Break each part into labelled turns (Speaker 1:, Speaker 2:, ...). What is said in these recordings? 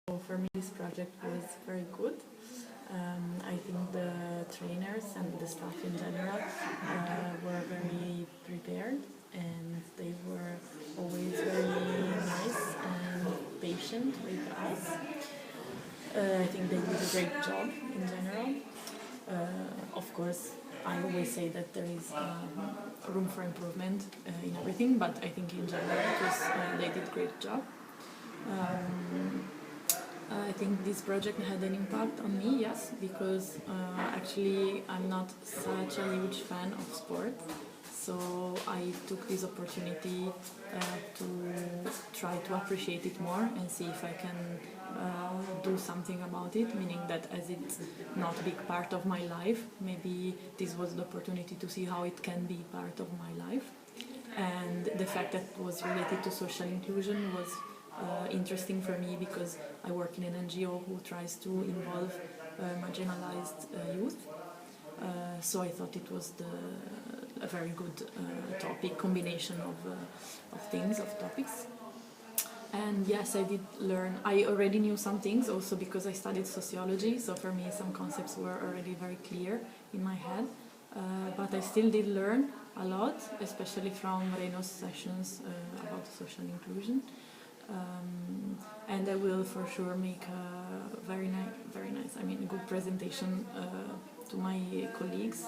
Speaker 1: So for me, this project was very good. I think the trainers and the staff in general were very prepared, and they were always very nice and patient with us. I think they did a great job in general. Of course, I always say that there is room for improvement in everything, but I think in general they did a great job. I think this project had an impact on me, yes, because actually I'm not such a huge fan of sport. So I took this opportunity to try to appreciate it more and see if I can do something about it, meaning that as it's not a big part of my life, maybe this was the opportunity to see how it can be part of my life. And the fact that it was related to social inclusion was interesting for me because I work in an NGO who tries to involve marginalized youth. So I thought it was a very good combination of things, of topics. And yes, I did learn. I already knew some things also because I studied sociology, so for me some concepts were already very clear in my head. But I still did learn a lot, especially from Reno's sessions about social inclusion. And I will for sure make a very nice, a good presentation to my colleagues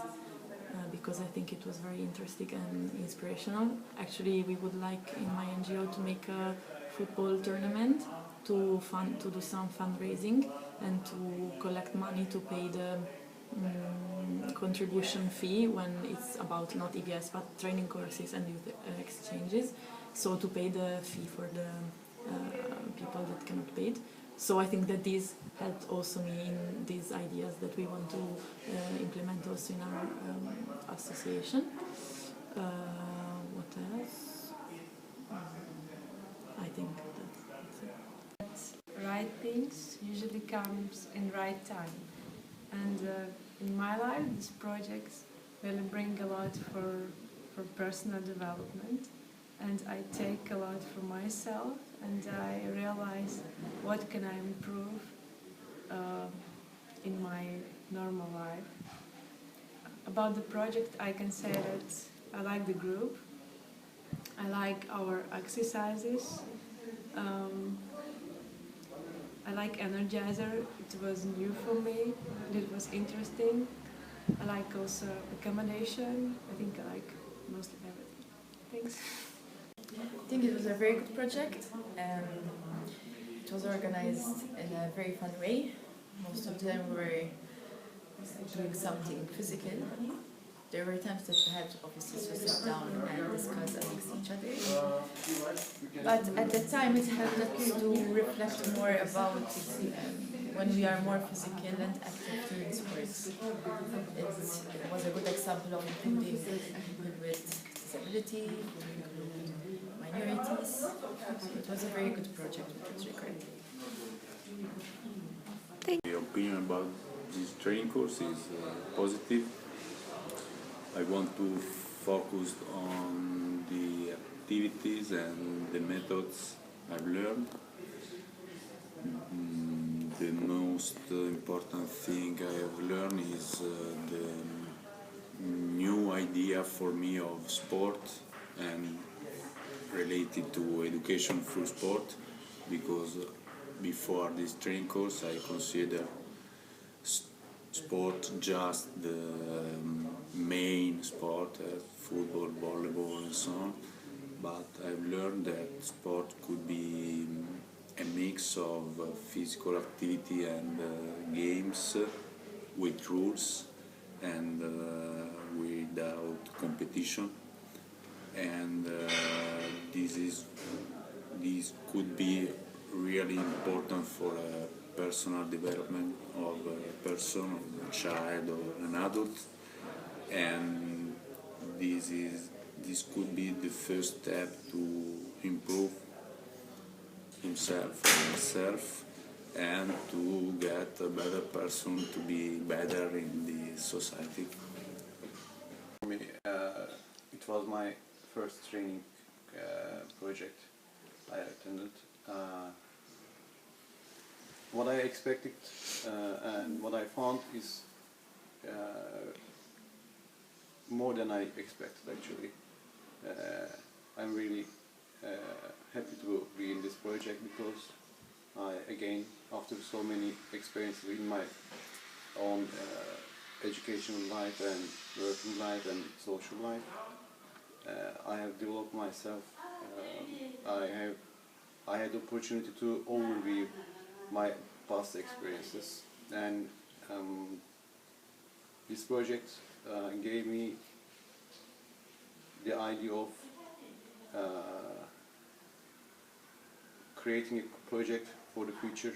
Speaker 1: because I think it was very interesting and inspirational. Actually, we would like in my NGO to make a football tournament to do some fundraising and to collect money to pay the contribution fee when it's about not EVS but training courses and youth exchanges. So to pay the fee for the people that cannot pay it. So I think that this helped also me in these ideas that we want to implement also in our association. What else? I think that's it.
Speaker 2: Right things usually comes in right time, and in my life these projects really bring a lot for personal development, and I take a lot for myself, and I realize what can I improve in my normal life. About the project, I can say that I like the group, I like our exercises, I like Energizer, it was new for me, and it was interesting. I like also accommodation, I think I like mostly everything. Thanks.
Speaker 3: I think it was a very good project. It was organized in a very fun way. Most of them were doing something physical. There were times that we had obviously to sit down and discuss amongst each other. But at the time it helped us to reflect more about when we are more physical and active during sports. It was a good example of including people with disability, minorities. So it was a very good project with this record.
Speaker 4: My opinion about this training course is positive. I want to focus on the activities and the methods I've learned. The most important thing I have learned is the new idea for me of sport and related to education through sport, because before this training course I consider sport just the main sport, football, volleyball and so on, but I've learned that sport could be a mix of physical activity and games with rules and without competition, and this could be really important for a personal development of a person, of a child or an adult, and this could be the first step to improve himself or herself and to get a better person, to be better in the society.
Speaker 5: For me, it was my first training project I attended. what I expected and what I found is more than I expected actually. I'm really happy to be in this project because again, after so many experiences in my own educational life and working life and social life, I have developed myself. I had the opportunity to overview my past experiences, and this project gave me the idea of creating a project for the future.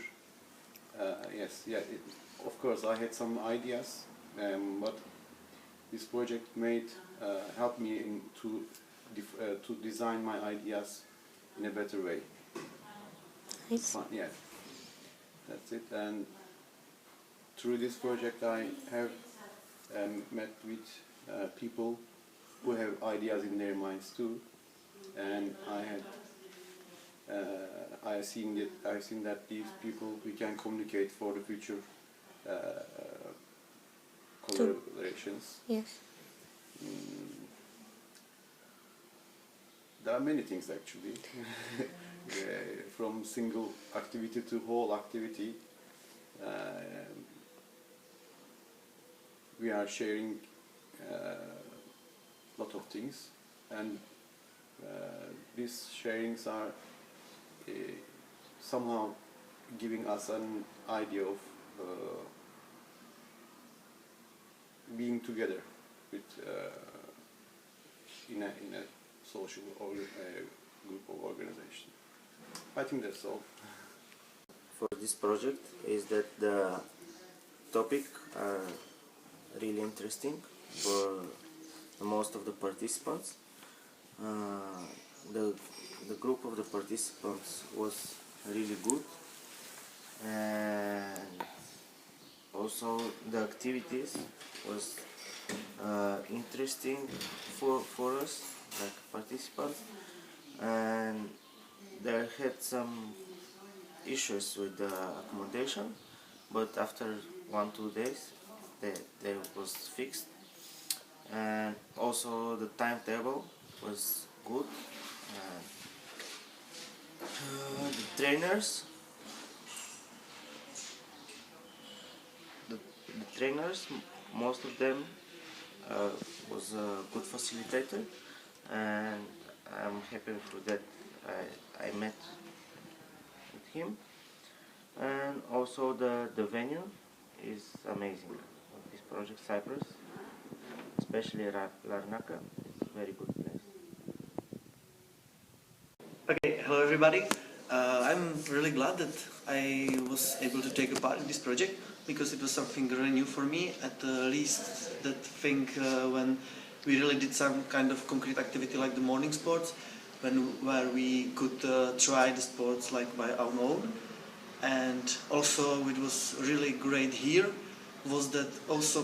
Speaker 5: Of course, I had some ideas, but this project helped me to design my ideas in a better way.
Speaker 6: Nice.
Speaker 5: Yeah, that's it. And through this project, I have met with people who have ideas in their minds too, and I've seen that these people we can communicate for the future collaborations.
Speaker 6: Yes.
Speaker 5: There are many things actually, from single activity to whole activity. We are sharing a lot of things, and these sharings are somehow giving us an idea of being together with in a social or group of organization. I think that's all.
Speaker 7: For this project is that the topic are really interesting for most of the participants. The group of the participants was really good, and also the activities was interesting for us like participants, and they had some issues with the accommodation, but after 1-2 days they was fixed, and also the timetable was good. The trainers most of them was a good facilitator, and I'm happy for that. I met with him, and also the venue is amazing. This project Cyprus, especially Larnaca, is a very good place.
Speaker 8: Okay, hello everybody. I'm really glad that I was able to take a part in this project because it was something really new for me, at least that thing when we really did some kind of concrete activity like the morning sports, where we could try the sports like by our own. And also what was really great here was that also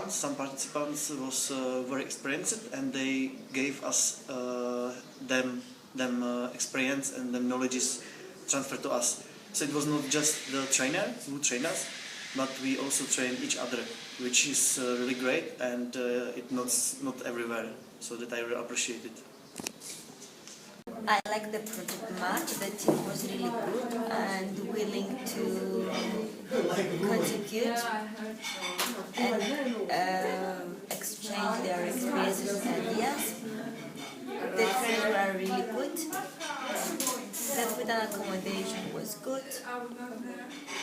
Speaker 8: some participants was very experienced, and they gave us them experience and them knowledges transferred to us. So it was not just the trainer who trained us, but we also trained each other, which is really great, and it's not everywhere, so that I really appreciate it.
Speaker 6: I like the project much. The team was really good and willing to contribute and exchange their experiences and ideas. The trainers were really good. The food and accommodation was good.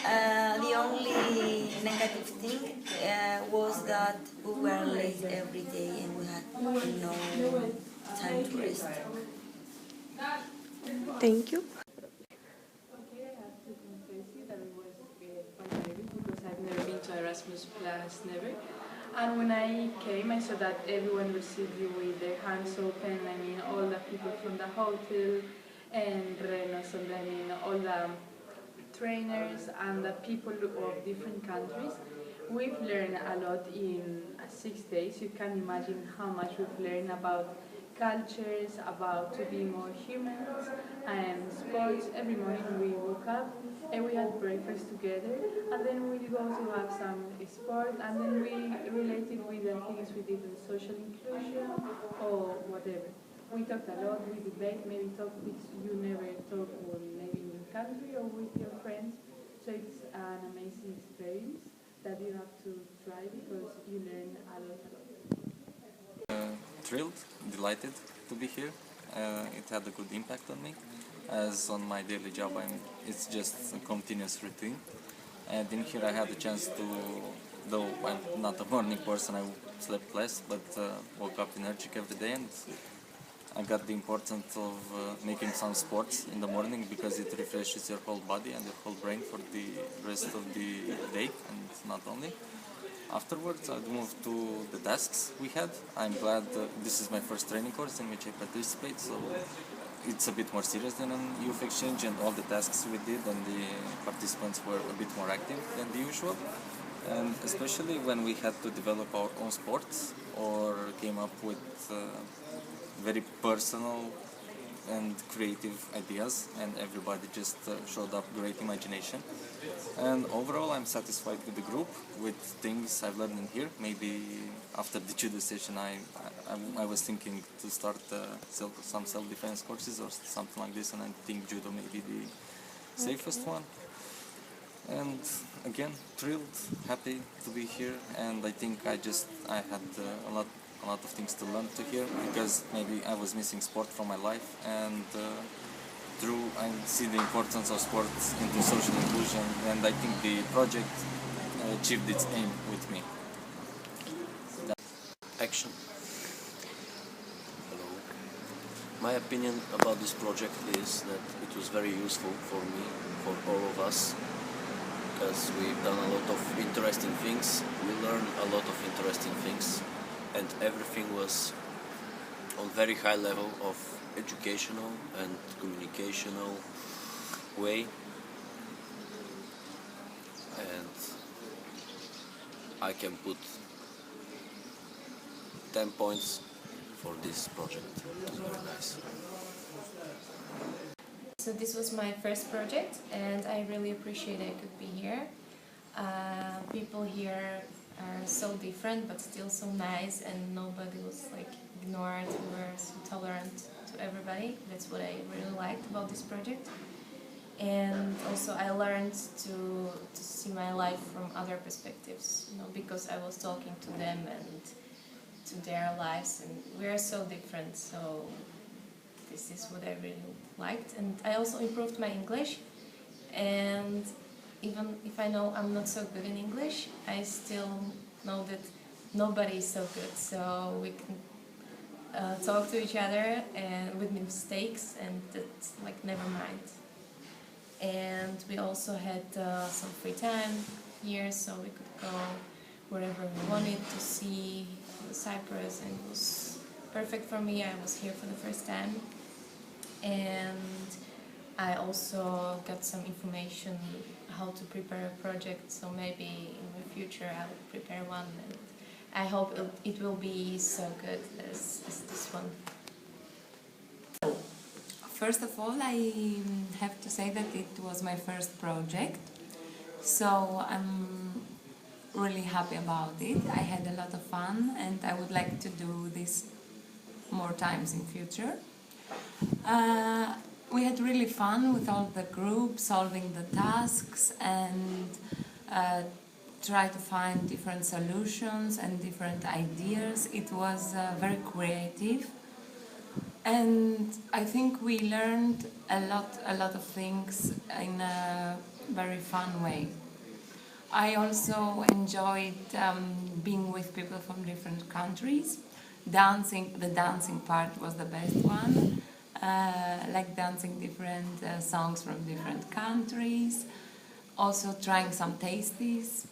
Speaker 6: The only negative thing was that we were late every day and we had no time to rest.
Speaker 9: Thank you.
Speaker 2: Okay, I have to confess you that it was quite heavy because I've never been to Erasmus Plus, never. And when I came, I saw that everyone received you with their hands open. I mean, all the people from the hotel and Renos, and I mean, all the trainers and the people of different countries. We've learned a lot in 6 days. You can imagine how much we've learned about cultures, about to be more humans, and sports. Every morning we woke up and we had breakfast together, and then we go to have some sport, and then we related with the things we did in social inclusion or whatever. We talked a lot, we debate, maybe talk which you never talk when living in your country or with your friends. So it's an amazing experience that you have to try because you learn a lot.
Speaker 9: Thrilled, delighted to be here. It had a good impact on me, as on my daily job it's just a continuous routine. And in here I had the chance to, though I'm not a morning person, I slept less, but woke up energetic every day, and I got the importance of making some sports in the morning because it refreshes your whole body and your whole brain for the rest of the day, and not only. Afterwards, I moved to the tasks we had. I'm glad this is my first training course in which I participate, so it's a bit more serious than an youth exchange, and all the tasks we did and the participants were a bit more active than the usual. And especially when we had to develop our own sports or came up with very personal and creative ideas, and everybody just showed up great imagination. And overall I'm satisfied with the group, with things I've learned in here. Maybe after the judo session I was thinking to start some self-defense courses or something like this, and I think judo may be the safest one. And again, thrilled, happy to be here, and I think I had a lot of things to learn to here, because maybe I was missing sport from my life, and I see the importance of sports into social inclusion, and I think the project achieved its aim with me.
Speaker 10: Action. Hello. My opinion about this project is that it was very useful for me, for all of us, because we've done a lot of interesting things, we learned a lot of interesting things, and everything was on very high level of educational and communicational way, and I can put 10 points for this project. It was very nice.
Speaker 3: So this was my first project, and I really appreciate I could be here. People here are so different but still so nice, and nobody was like ignored. We were so tolerant to everybody. That's what I really liked about this project. And also I learned to see my life from other perspectives, because I was talking to them and to their lives, and we are so different. So this is what I really liked. And I also improved my English, and even if I know I'm not so good in English, I still know that nobody is so good, so we can talk to each other and with mistakes, and that's like never mind. And we also had some free time here, so we could go wherever we wanted to see Cyprus, and it was perfect for me. I was here for the first time, and I also got some information how to prepare a project, so maybe in the future I'll prepare one, and I hope it will be so good as this one.
Speaker 11: First of all, I have to say that it was my first project, so I'm really happy about it. I had a lot of fun, and I would like to do this more times in future. We had really fun with all the group, solving the tasks, and try to find different solutions and different ideas. It was very creative, and I think we learned a lot of things in a very fun way. I also enjoyed being with people from different countries. The dancing part was the best one. Like dancing different songs from different countries, also trying some tasties,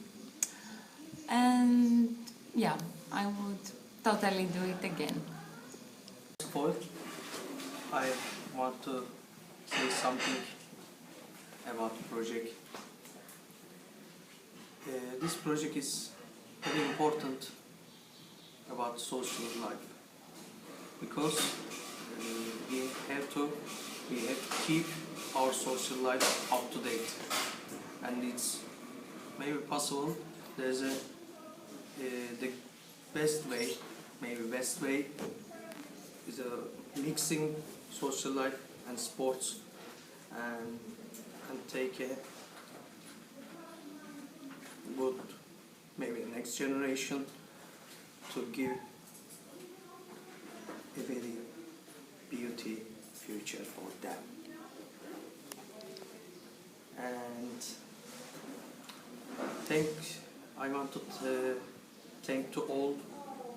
Speaker 11: and yeah, I would totally do it again.
Speaker 8: First of all, I want to say something about the project. This project is very important about social life, because we have to keep our social life up to date. And it's maybe possible. There's the best way is mixing social life and sports, and take a good maybe next generation to give a very beauty future for them. And I want to thank to all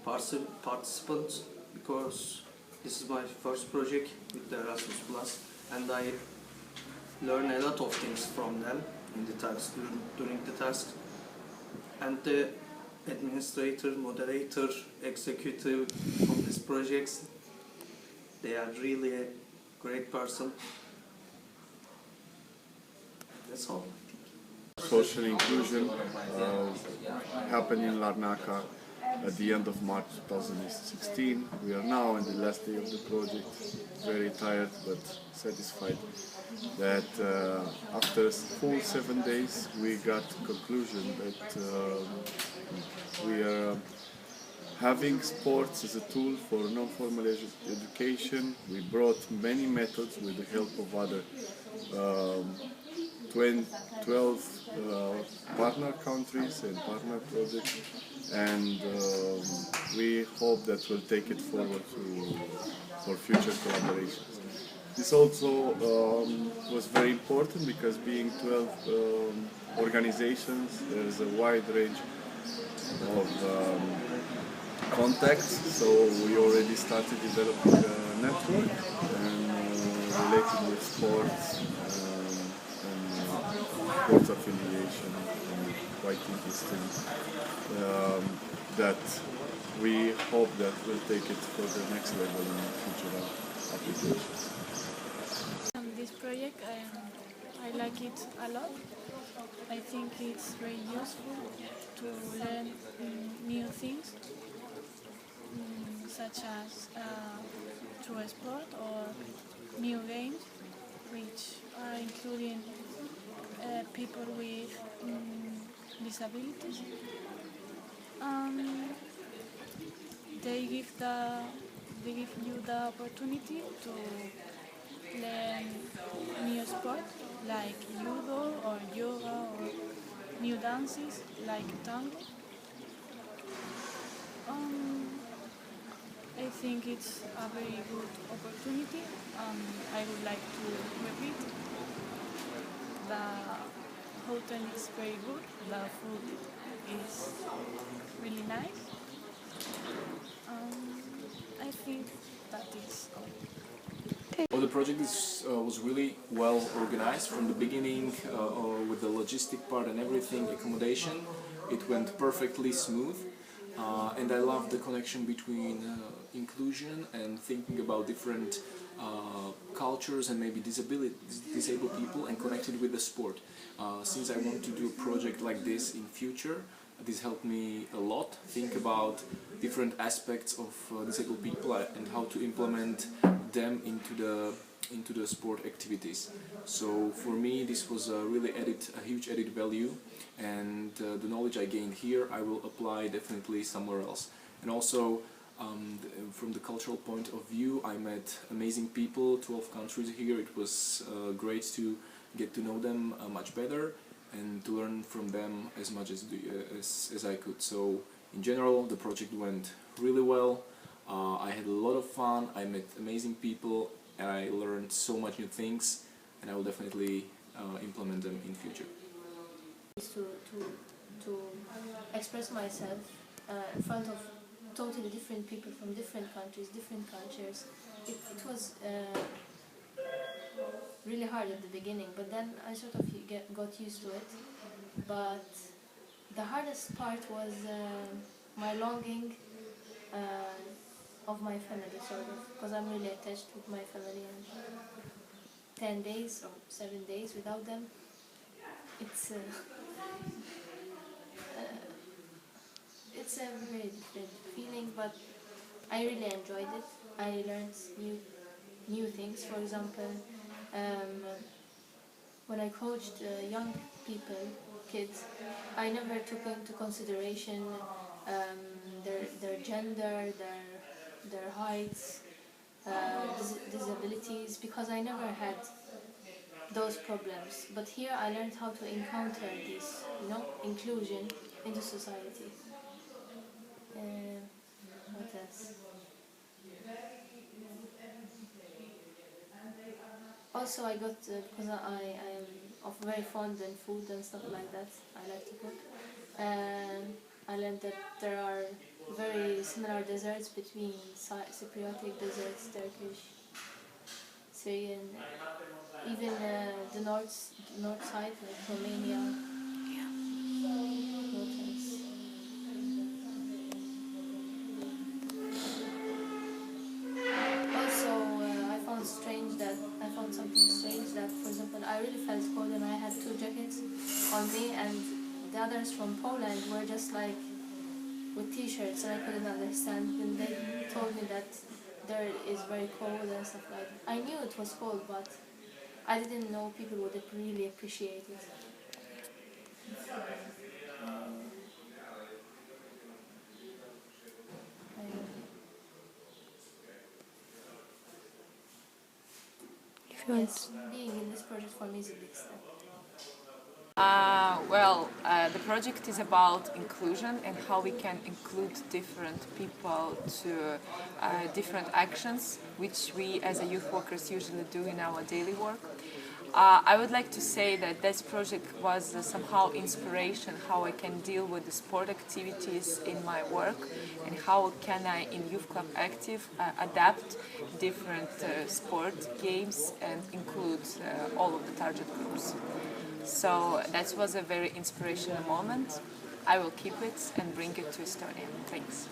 Speaker 8: participants, because this is my first project with the Erasmus Plus, and I learned a lot of things from them in the tasks, during the tasks. And the administrator, moderator, executive of these projects, they are really a great person. That's all.
Speaker 12: Social inclusion happened in Larnaca at the end of March 2016. We are now in the last day of the project, very tired but satisfied that after a full 7 days we got conclusion that we are having sports as a tool for non-formal education. We brought many methods with the help of other 12 partner countries and partner projects, and we hope that we'll take it forward for future collaborations. This also was very important because being 12 organizations, there's a wide range of contacts, so we already started developing a network and related with sports and sports affiliation, and I think it's that we hope that we'll take it for the next level in future applications.
Speaker 13: This project, I like it a lot. I think it's very useful to learn new things, such as through a sport or new games, which are including people with disabilities. They give you the opportunity to learn new sport like judo or yoga, or new dances like tango. I think it's a very good opportunity. I would like to repeat. The hotel is very good, the food is really nice. I think that is all.
Speaker 14: Well, the project was really well organized from the beginning, with the logistic part and everything, accommodation. It went perfectly smooth, and I love the connection between inclusion and thinking about different cultures and maybe disabled people, and connected with the sport. Since I want to do a project like this in future, this helped me a lot, think about different aspects of disabled people and how to implement them into the sport activities. So for me this was really a huge added value, and the knowledge I gained here I will apply definitely somewhere else. And also from the cultural point of view, I met amazing people, 12 countries here. It was great to get to know them much better and to learn from them as much as I could. So in general the project went really well. I had a lot of fun, I met amazing people, and I learned so much new things, and I will definitely implement them in future.
Speaker 15: To express myself in front of totally different people from different countries, different cultures. It was really hard at the beginning, but then I sort of got used to it. But the hardest part was my longing of my family, sort of, because I'm really attached with my family, and 10 days or 7 days without them, it's a very different feeling, but I really enjoyed it. I learned new things. For example, when I coached young people, kids, I never took into consideration their gender, their heights, disabilities, because I never had those problems. But here I learned how to encounter this, inclusion into society. What else? Also, I got because I am very fond in food and stuff like that. I like to cook. I learned that there are very similar desserts between Cypriotic desserts, Turkish, Syrian, even the north side, like Romania. What else? Also, I found something strange that, for example, I really felt cold and I had 2 jackets on me, and the others from Poland were just like with t-shirts, and I couldn't understand. And they told me that there is very cold and stuff like that. I knew it was cold, but I didn't know people would really appreciate it. Yes, being in this project for me is a big step.
Speaker 16: The project is about inclusion and how we can include different people to different actions, which we as a youth workers usually do in our daily work. I would like to say that this project was somehow inspiration how I can deal with the sport activities in my work, and how can I in Youth Club Active adapt different sport games and include all of the target groups. So that was a very inspirational moment. I will keep it and bring it to Estonia. Thanks.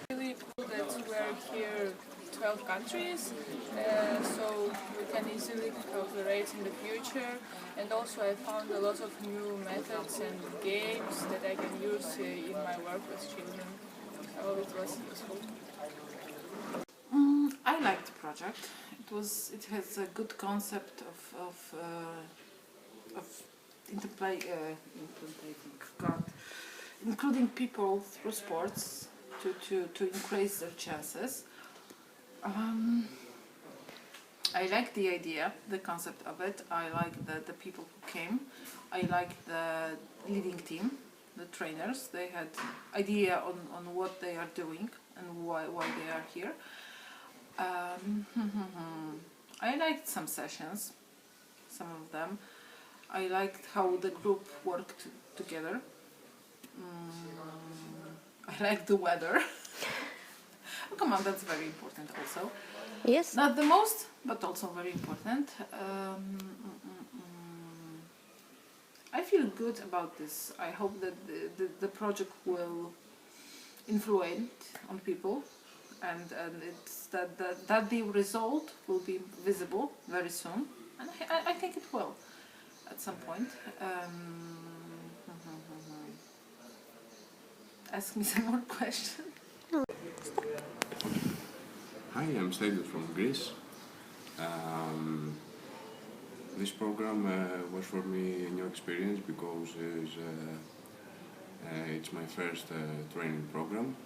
Speaker 13: Really cool that we're here 12 countries, so we can easily cooperate in the future. And also I found a lot of new methods and games that I can use in my work with children. So it was useful.
Speaker 17: I liked the project. It has a good concept of including people through sports to increase their chances. I like the idea, the concept of it. I like the people who came. I like the leading team, the trainers. They had idea on what they are doing and why they are here. I liked some sessions, some of them. I liked how the group worked together. I liked the weather. Oh, come on, that's very important also.
Speaker 18: Yes.
Speaker 17: Not the most, but also very important. I feel good about this. I hope that the project will influence on people, and it's that the result will be visible very soon, and I think it will at some point. Ask me some more questions.
Speaker 12: Hi, I'm Stelios from Greece. This program was for me a new experience because it's my first training program.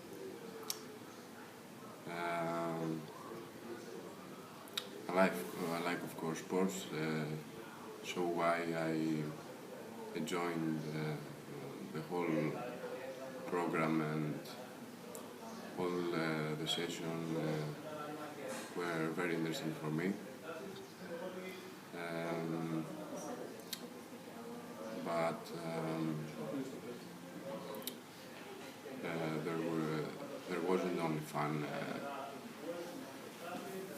Speaker 12: I like of course sports, so why I joined the whole program, and all the sessions were very interesting for me. But there wasn't only fun,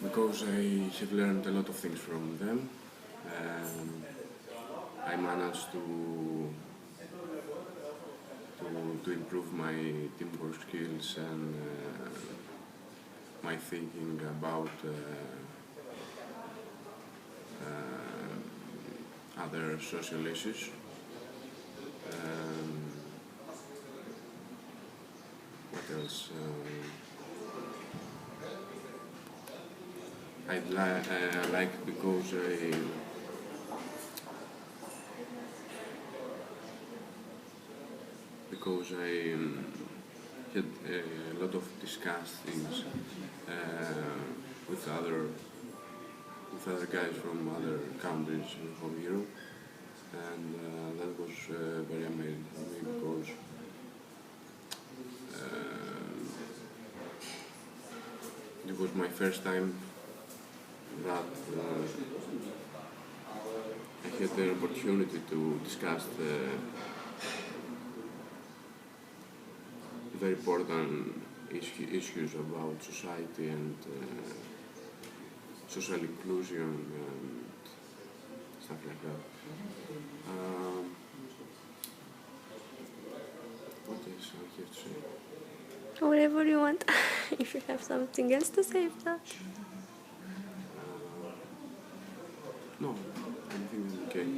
Speaker 12: because I have learned a lot of things from them. I managed to improve my teamwork skills and my thinking about other social issues. What else? I like because because I had a lot of discussed things with other guys from other countries from Europe, and that was very amazing for me because it was my first time that I had the opportunity to discuss the very important issues about society and social inclusion and stuff like that. What else I have to say?
Speaker 18: Whatever you want. If you have something else to say, if not.
Speaker 12: No, I think I'm okay.